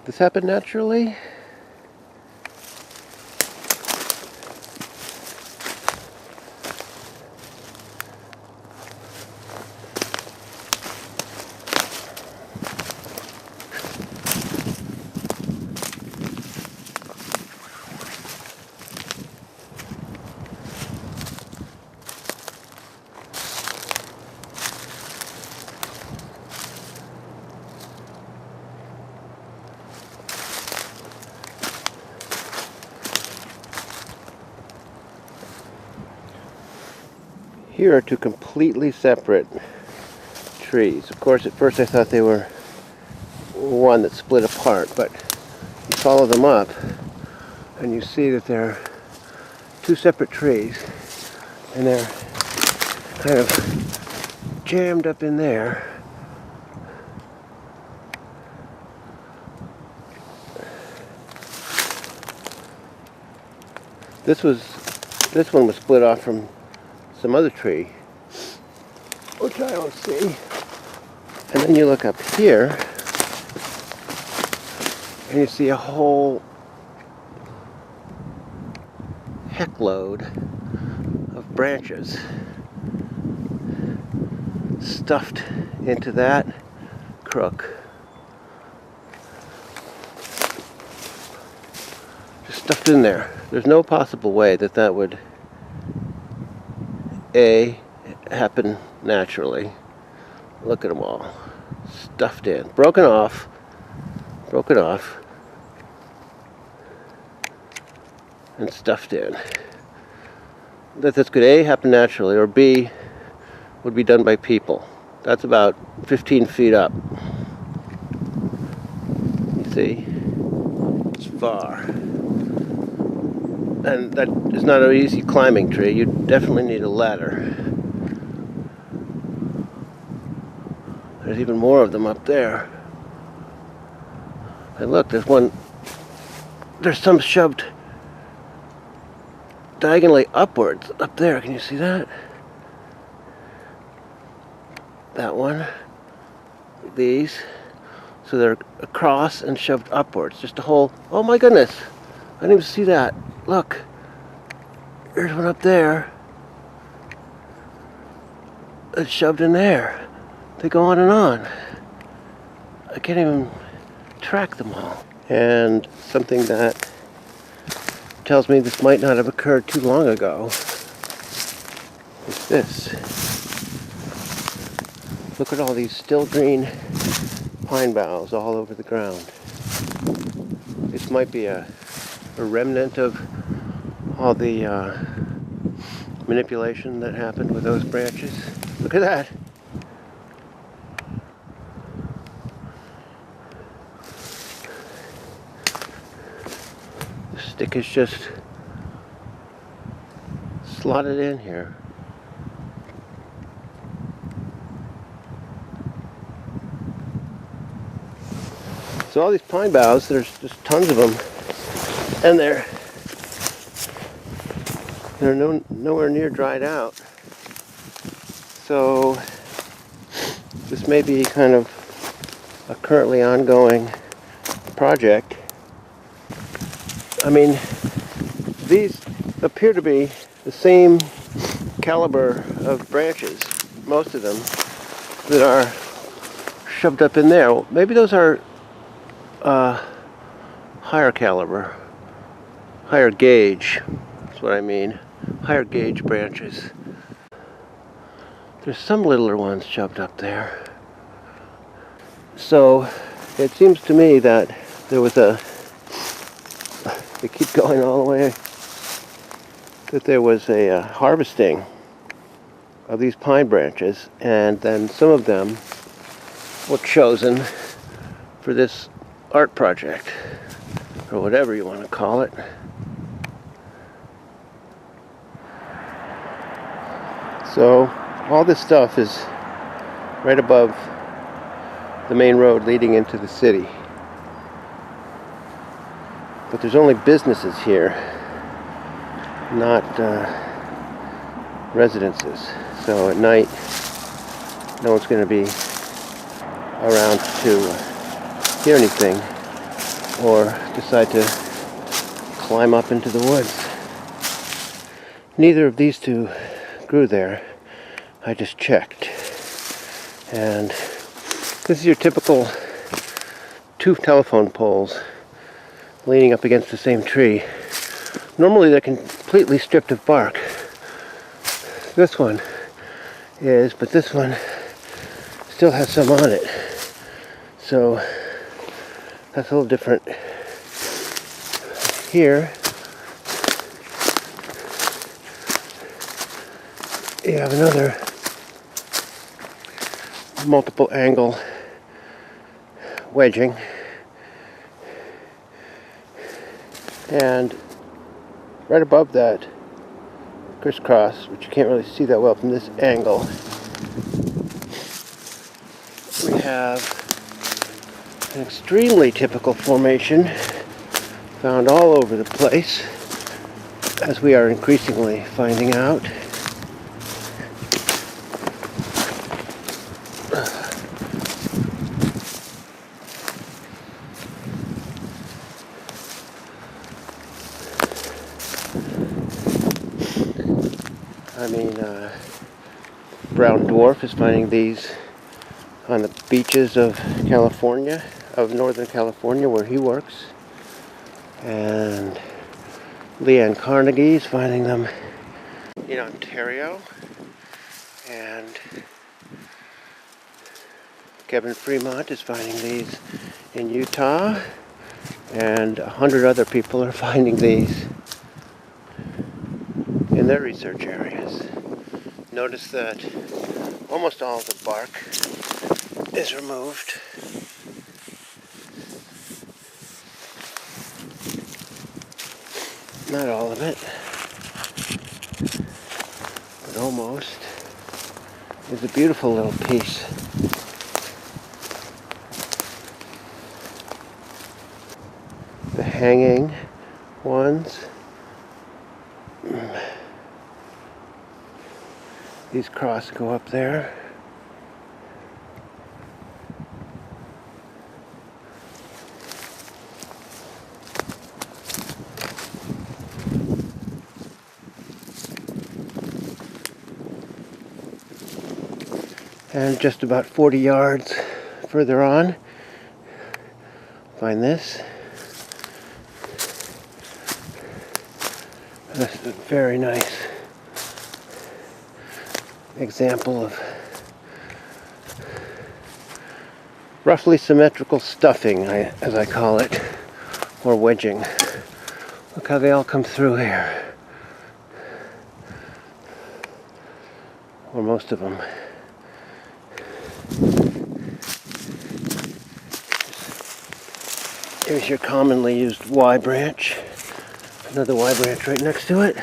This happened naturally? Here are two completely separate trees. Of course, at first I thought they were one that split apart, but you follow them up and you see that they're two separate trees, and they're kind of jammed up in there. This one was split off from some other tree, which I don't see. And then you look up here, and you see a whole heckload of branches stuffed into that crook. Just stuffed in there. There's no possible way that that would happen naturally. Look at them all. Stuffed in. Broken off. And stuffed in. That this could A, happen naturally, or B, would be done by people. That's about 15 feet up. You see? It's far. And that is not an easy climbing tree. You definitely need a ladder. There's even more of them up there. And look, there's some shoved diagonally upwards up there. Can you see that? That one. These. So they're across and shoved upwards. Just a whole, oh my goodness. I didn't even see that. Look. There's one up there. It's shoved in there. They go on and on. I can't even track them all. And something that tells me this might not have occurred too long ago is this. Look at all these still green pine boughs all over the ground. This might be a remnant of all the manipulation that happened with those branches. Look at that. The stick is just slotted in here. So all these pine boughs, there's just tons of them, and they're nowhere near dried out. So this may be kind of a currently ongoing project. I mean, these appear to be the same caliber of branches, most of them, that are shoved up in there. Well, maybe those are higher caliber, higher gauge, that's what I mean, higher gauge branches. There's some littler ones shoved up there. So it seems to me that there was they keep going all the way, that there was a harvesting of these pine branches, and then some of them were chosen for this art project, or whatever you want to call it. So all this stuff is right above the main road leading into the city. But there's only businesses here, not residences. So at night, no one's going to be around to hear anything. or decide to climb up into the woods. Neither of these two grew there. I just checked. And this is your typical two telephone poles leaning up against the same tree. Normally they're completely stripped of bark. This one is, but this one still has some on it. So that's a little different. Here you have another multiple angle wedging, and right above that crisscross, which you can't really see that well from this angle, we have an extremely typical formation found all over the place, as we are increasingly finding out. Brown dwarf is finding these on the beaches of California, of Northern California, where he works. And Leanne Carnegie is finding them in Ontario. And Kevin Fremont is finding these in Utah. And 100 other people are finding these in their research areas. Notice that almost all the bark is removed. Not all of it, but almost. It's a beautiful little piece. The hanging ones. These cross go up there. And just about 40 yards further on, find this. This is a very nice example of roughly symmetrical stuffing, as I call it, or wedging. Look how they all come through here, or most of them. Here's your commonly used Y branch, another Y branch right next to it.